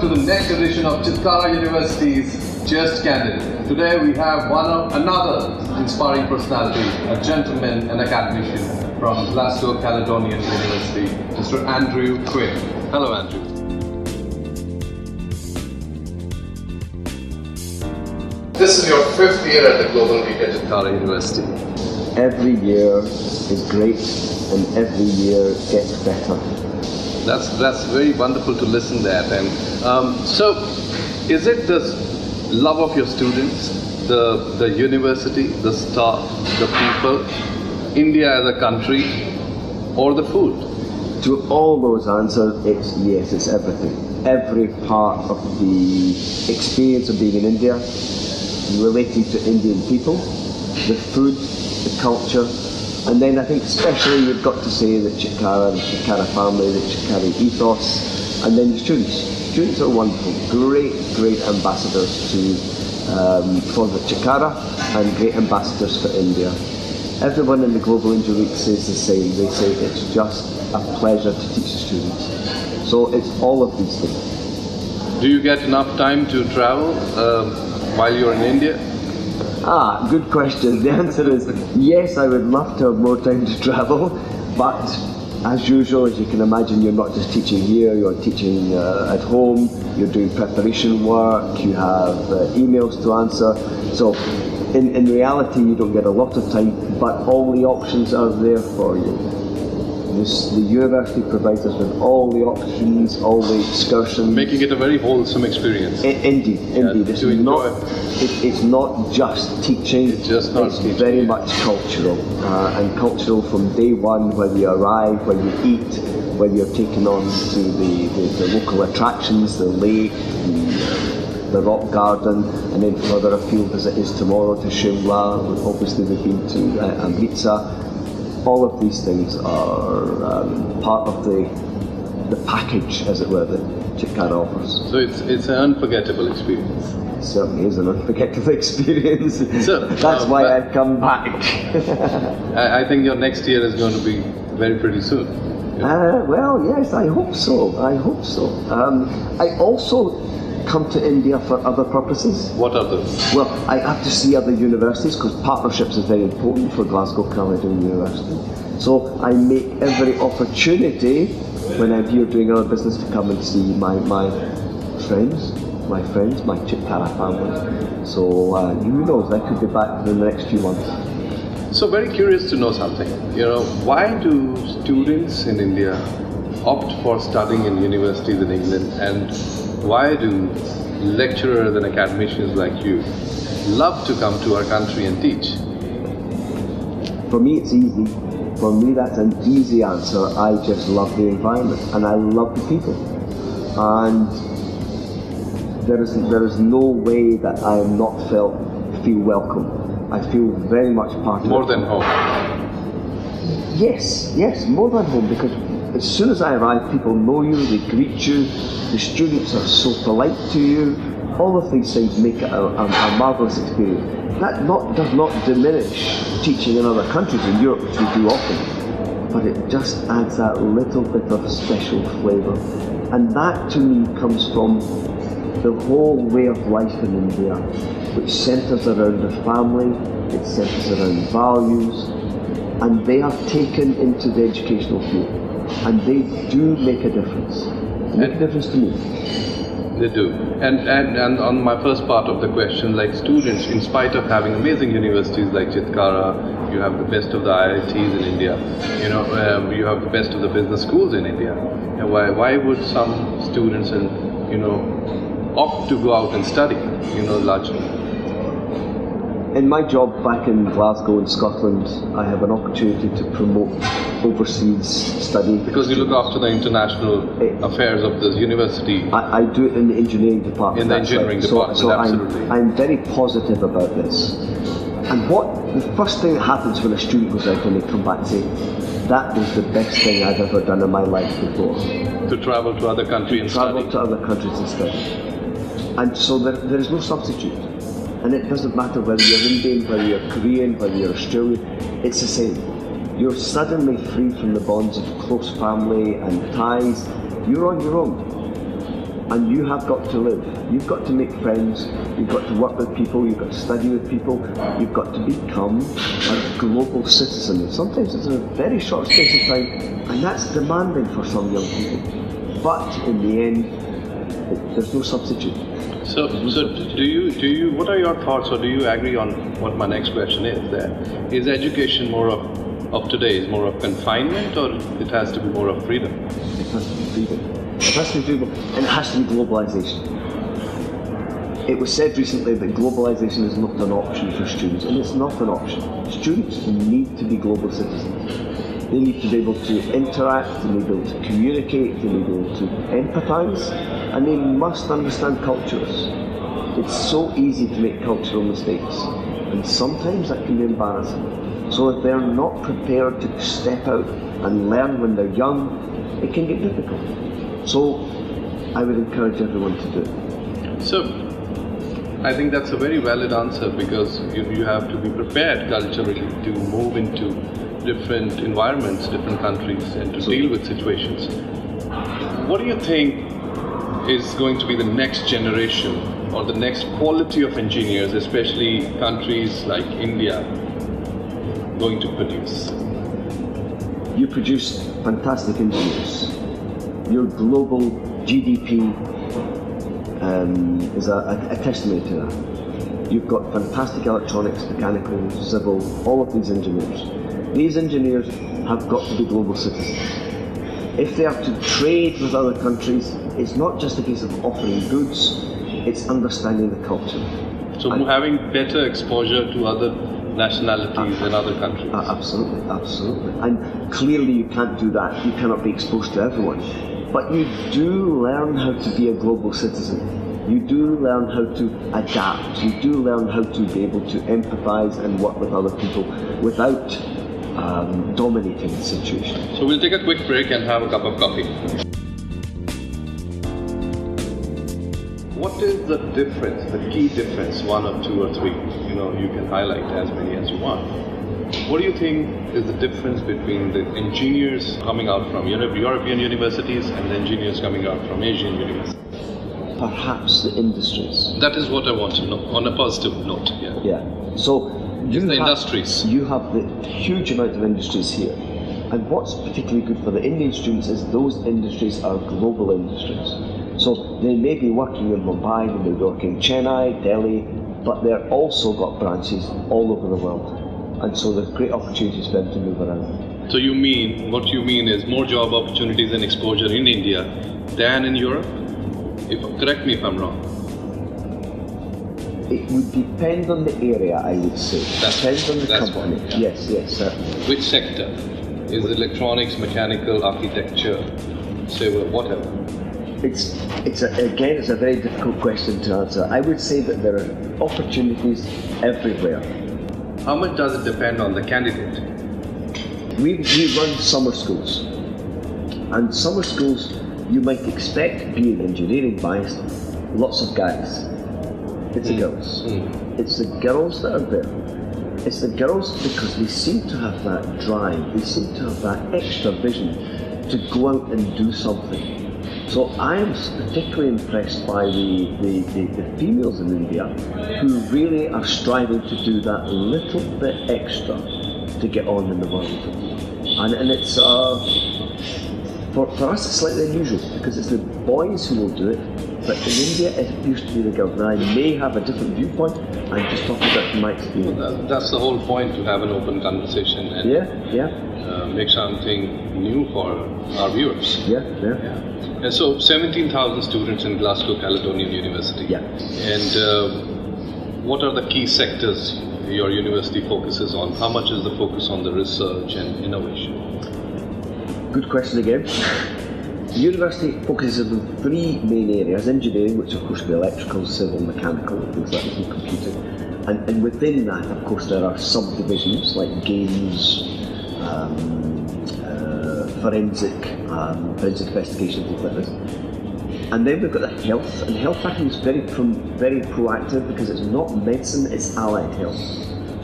to the next edition of Chitkara University's Just Candid. Today we have another inspiring personality, a gentleman and academician from Glasgow, Caledonian University, Mr. Andrew Quinn. Hello, Andrew. This is your 5th year at the Global Week at Chitkara University. Every year is great and every year gets better. That's very wonderful to listen to that. And so, is it the love of your students, the university, the staff, the people, India as a country, or the food? To all those answers, it's yes, it's everything. Every part of the experience of being in India, relating to Indian people, the food, the culture, and then I think especially you've got to say the Chitkara family, the Chitkara ethos, and then the students. Students are wonderful, great ambassadors for the Chitkara and great ambassadors for India. Everyone in the Global India Week says the same. They say it's just a pleasure to teach the students. So it's all of these things. Do you get enough time to travel while you're in India? Good question. The answer is yes, I would love to have more time to travel, but as usual, as you can imagine, you're not just teaching here, you're teaching at home, you're doing preparation work, you have emails to answer. So in reality, you don't get a lot of time, but all the options are there for you. The university provides us with all the options, all the excursions. Making it a very wholesome experience. Indeed. It's not just teaching, it's very much cultural. And cultural from day one, when you arrive, when you eat, when you're taken on to the local attractions, the lake, the rock garden, and then further afield as it is tomorrow to Shimla. Obviously we've been to Amritsar. All of these things are part of the package, as it were, that Chitkara offers. So it's an unforgettable experience. It certainly is an unforgettable experience. So, that's why I've come back. I think your next year is going to be very pretty soon. Well, yes, I hope so. I also come to India for other purposes. What others? Well, I have to see other universities because partnerships is very important for Glasgow Caledonian University. So I make every opportunity when I'm here doing other business to come and see my friends, my Chitkara family. So who knows, I could be back in the next few months. So very curious to know something. Why do students in India opt for studying in universities in England, and why do lecturers and academicians like you love to come to our country and teach? For me it's easy. For me that's an easy answer. I just love the environment and I love the people. And there is no way that I am not feel welcome. I feel very much part of it. More than home? Yes, more than home, because as soon as I arrive, people know you, they greet you, the students are so polite to you. All of these things make it a marvellous experience. That does not diminish teaching in other countries in Europe, which we do often, but it just adds that little bit of special flavour. And that to me comes from the whole way of life in India, which centres around the family, it centres around values, and they are taken into the educational field. And they do make a difference. They make a difference to me. They do. And on my first part of the question, like students, in spite of having amazing universities like Chitkara, you have the best of the IITs in India, you have the best of the business schools in India. And why would some students opt to go out and study, largely? In my job back in Glasgow in Scotland, I have an opportunity to promote overseas study. Because you look after the international affairs of the university. I do it in the engineering department. In the engineering department, so absolutely. I'm very positive about this. And the first thing that happens when a student goes out and they come back and say, that was the best thing I've ever done in my life before. To travel to other countries and study. Travel to other countries and study. And so there is no substitute. And it doesn't matter whether you're Indian, whether you're Korean, whether you're Australian, it's the same. You're suddenly free from the bonds of close family and ties. You're on your own. And you have got to live. You've got to make friends, you've got to work with people, you've got to study with people, you've got to become a global citizen. And sometimes it's in a very short space of time, and that's demanding for some young people. But in the end, there's no substitute. So do you? What are your thoughts, or do you agree on what my next question is? That is education more of today is more of confinement, or it has to be more of freedom? It has to be freedom. It has to be freedom, and it has to be globalization. It was said recently that globalization is not an option for students, and it's not an option. Students need to be global citizens. They need to be able to interact, they need to be able to communicate, they need to be able to empathise, and they must understand cultures. It's so easy to make cultural mistakes, and sometimes that can be embarrassing. So if they're not prepared to step out and learn when they're young, it can get difficult. So I would encourage everyone to do it. So I think that's a very valid answer, because you have to be prepared culturally to move into different environments, different countries, and to deal with situations. What do you think is going to be the next generation or the next quality of engineers, especially countries like India, going to produce? You produce fantastic engineers. Your global GDP is a testimony to that. You've got fantastic electronics, mechanical, civil, all of these engineers. These engineers have got to be global citizens. If they are to trade with other countries, it's not just a case of offering goods, it's understanding the culture. So having better exposure to other nationalities in other countries. Absolutely, absolutely. And clearly you can't do that. You cannot be exposed to everyone. But you do learn how to be a global citizen. You do learn how to adapt. You do learn how to be able to empathise and work with other people without dominating the situation. So we'll take a quick break and have a cup of coffee. What is the difference, the key difference, one or two or three? You can highlight as many as you want. What do you think is the difference between the engineers coming out from European universities and the engineers coming out from Asian universities? Perhaps the industries. That is what I want to know, on a positive note. Yeah. So the industries. You have the huge amount of industries here. And what's particularly good for the Indian students is those industries are global industries. So they may be working in Mumbai, they may be working in Chennai, Delhi, but they're also got branches all over the world. And so there's great opportunities for them to move around. So what you mean is more job opportunities and exposure in India than in Europe? Correct me if I'm wrong. It would depend on the area, I would say. Depends on the company. One, yeah. Yes, certainly. Which sector? Is it electronics, mechanical, architecture, civil, whatever? It's a very difficult question to answer. I would say that there are opportunities everywhere. How much does it depend on the candidate? We run summer schools, and summer schools you might expect, being engineering biased, lots of guys. It's the girls. It's the girls that are there. It's the girls because they seem to have that drive, they seem to have that extra vision to go out and do something. So I am particularly impressed by the females in India who really are striving to do that little bit extra to get on in the world. And it's, for us it's slightly unusual because it's the boys who will do it, but in India it used to be the girls. Now I may have a different viewpoint, I'm just talking about from my experience. Well, that's the whole point, to have an open conversation and make something new for our viewers. Yeah. And so 17,000 students in Glasgow, Caledonian University. Yeah. And what are the key sectors your university focuses on? How much is the focus on the research and innovation? Good question again. The university focuses on three main areas: engineering, which of course would be electrical, civil, mechanical, things like that, and computing. And within that, of course, there are subdivisions like games, forensic investigation, things like this. And then we've got the health, and health I think is very proactive because it's not medicine, it's allied health.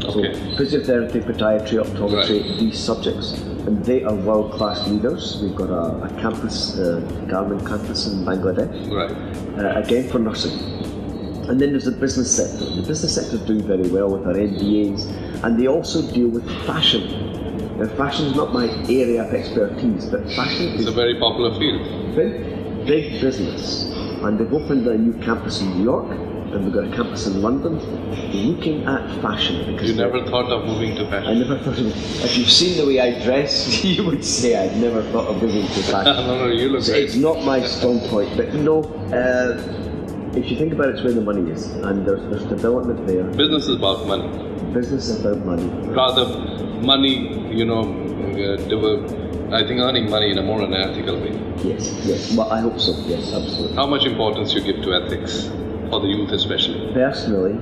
Okay. So physiotherapy, podiatry, optometry, these subjects and they are world-class leaders. We've got a campus, Garment campus in Bangladesh, again for nursing. And then there's the business sector. The business sector is doing very well with our MBAs, and they also deal with fashion. Now, fashion is not my area of expertise, but fashion is a very popular field. Big business. And they've opened a new campus in New York, and we've got a campus in London, looking at fashion. You never thought of moving to fashion? I never thought of it. If you've seen the way I dress, you would say I'd never thought of moving to fashion. No, you look great. It's not my strong point, but if you think about it, it's where the money is, and there's development there. Business is about money. Business is about money. Rather, money, I think earning money in a more unethical way. Yes. Well, I hope so. Yes, absolutely. How much importance you give to ethics, for the youth especially? Personally,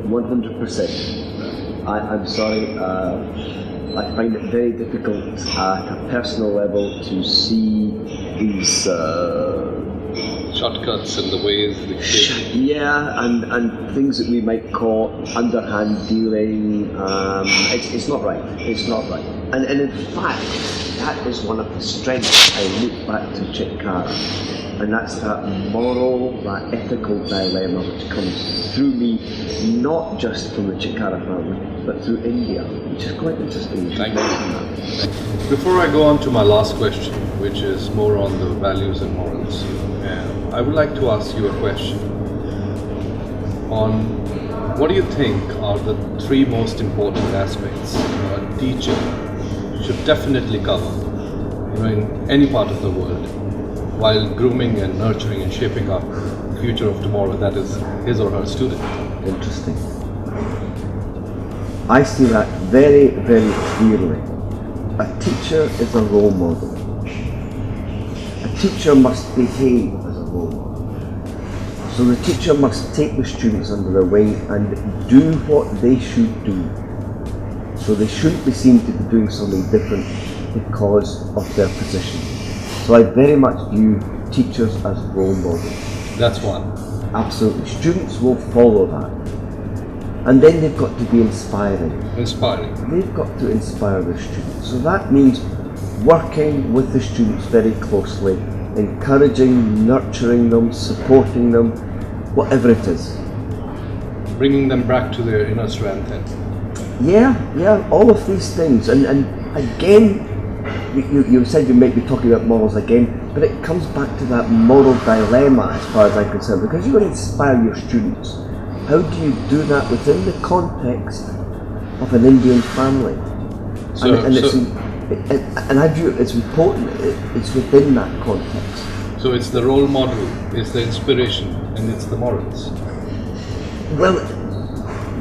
100%. I'm sorry, I find it very difficult at a personal level to see these shortcuts and the ways they take. Yeah, and things that we might call underhand dealing. It's not right. It's not right. And in fact, that is one of the strengths I look back to Chitkara. And that's that moral, that ethical dilemma which comes through me, not just from the Chitkara family, but through India, which is quite interesting. Thank you. Before I go on to my last question, which is more on the values and morals, I would like to ask you a question on what do you think are the three most important aspects a teacher should definitely cover, in any part of the world, while grooming and nurturing and shaping up the future of tomorrow, that is his or her student. Interesting. I see that very, very clearly. A teacher is a role model. A teacher must behave as a role model. So the teacher must take the students under their wing and do what they should do. So they shouldn't be seen to be doing something different because of their position. So I very much view teachers as role models. That's one. Absolutely. Students will follow that. And then they've got to be inspiring. Inspiring. They've got to inspire the students. So that means working with the students very closely, encouraging, nurturing them, supporting them, whatever it is. Bringing them back to their inner strength. Yeah, all of these things. And again, you said you might be talking about morals again, but it comes back to that moral dilemma as far as I'm concerned, because you've got to inspire your students. How do you do that within the context of an Indian family? And I view it's important, it's within that context. So it's the role model, it's the inspiration, and it's the morals. Well,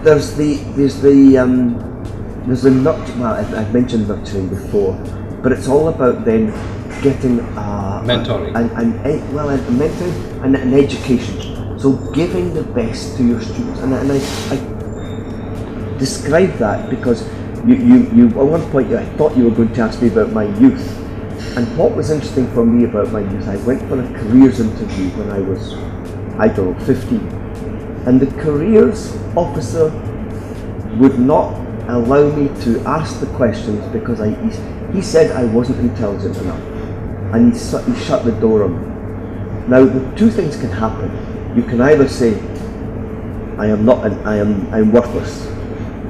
there's the nurture. Well, I've mentioned nurturing before, but it's all about then getting mentoring and mentoring and an education. So giving the best to your students, and I describe that because you at one point I thought you were going to ask me about my youth, and what was interesting for me about my youth, I went for a careers interview when I was, 15, and the careers officer would not allow me to ask the questions because he said I wasn't intelligent enough, and he shut the door on me. Now the two things can happen. You can either say I'm worthless,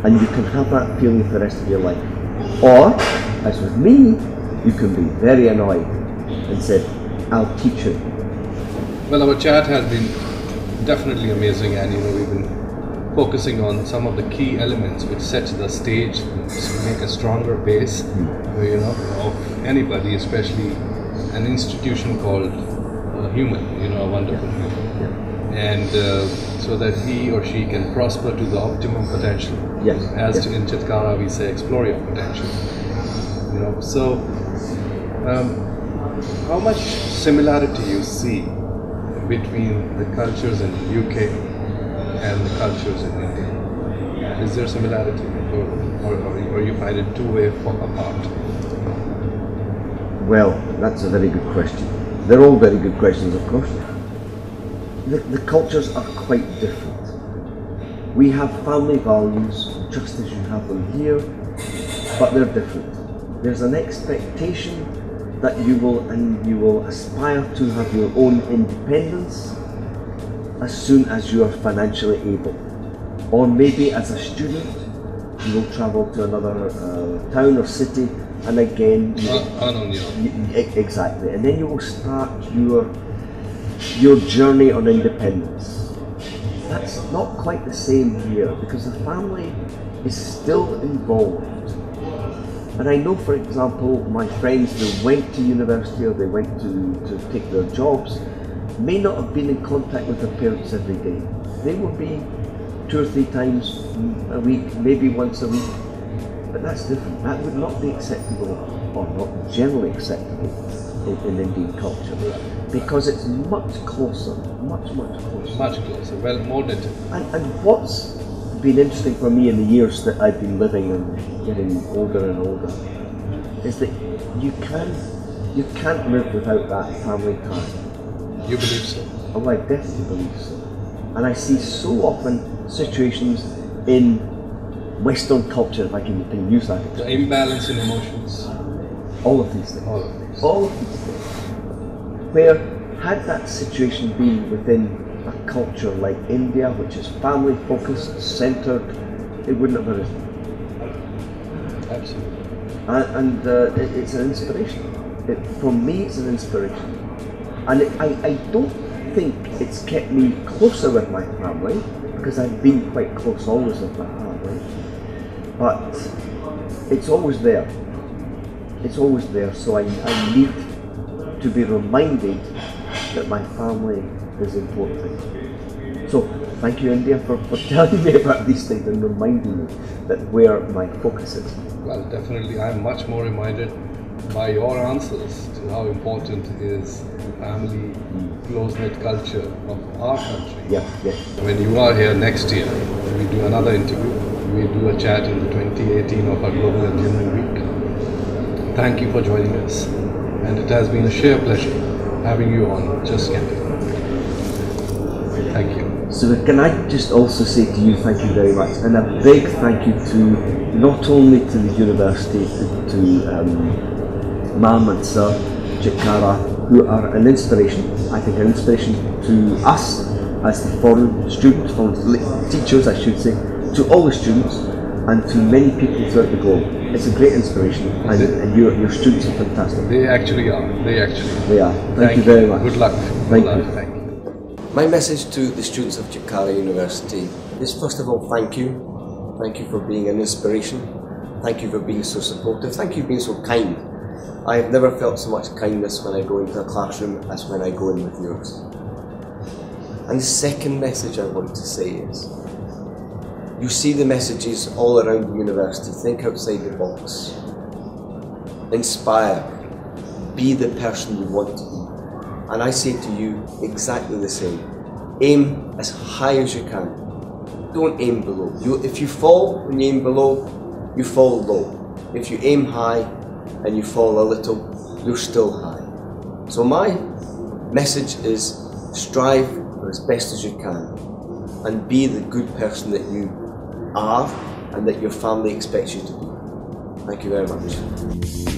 and you can have that feeling for the rest of your life, or as with me, you can be very annoyed and say I'll teach you. Well, our chat has been definitely amazing, and we've been focusing on some of the key elements which set the stage to make a stronger base, of anybody, especially an institution called human, a wonderful human. And so that he or she can prosper to the optimum potential. Yes. As in Chitkara we say, explore your potential. So how much similarity you see between the cultures in the UK and the cultures in India? Is there similarity, or you find it two way apart? Well, that's a very good question. They're all very good questions, of course. The cultures are quite different. We have family values just as you have them here, but they're different. There's an expectation that you will aspire to have your own independence as soon as you are financially able. Or maybe as a student, you will travel to another town or city, and again, exactly, and then you will start your journey on independence. That's not quite the same here, because the family is still involved. And I know, for example, my friends that went to university or they went to take their jobs may not have been in contact with their parents every day. They will be 2 or 3 times a week, maybe once a week. But that's different. That would not be acceptable, or not generally acceptable in Indian culture, because it's much closer, much closer. Much closer, well, more knitted. And what's been interesting for me in the years that I've been living and getting older and older is that you can't live without that family time. You believe so? Oh, I definitely believe so. And I see so often situations in Western culture, if I can use that expression. The imbalance in emotions. All of these things. All of these things. Where had that situation been within a culture like India, which is family focused, centred, it wouldn't have arisen. Absolutely. And it's an inspiration. For me, it's an inspiration. And I don't think it's kept me closer with my family, because I've been quite close always with my family. But it's always there. It's always there. So I need to be reminded that my family is important. So thank you, India, for telling me about these things and reminding me that where my focus is. Well, definitely, I'm much more reminded by your answers to how important is the family, close-knit culture of our country. Yeah. When you are here next year, we do another interview. We do a chat in the 2018 of our Global Engineering Week. Thank you for joining us, and it has been a sheer pleasure having you on Just Candid. Thank you. So can I just also say to you, thank you very much, and a big thank you to not only to the university, to Ma'am and Sir Chitkara, who are an inspiration, I think an inspiration to us as the foreign students, foreign teachers I should say, to all the students and to many people throughout the globe. It's a great inspiration, and your students are fantastic. They actually are. They are. Thank you very much. Good luck. Thank you. Thank you. My message to the students of Chitkara University is, first of all, thank you. Thank you for being an inspiration. Thank you for being so supportive. Thank you for being so kind. I have never felt so much kindness when I go into a classroom as when I go in with yours. And the second message I want to say is, you see the messages all around the university. Think outside the box. Inspire. Be the person you want to be. And I say to you exactly the same. Aim as high as you can. Don't aim below. If you fall when you aim below, you fall low. If you aim high and you fall a little, you're still high. So my message is, strive for as best as you can and be the good person that you are and that your family expects you to be. Thank you very much.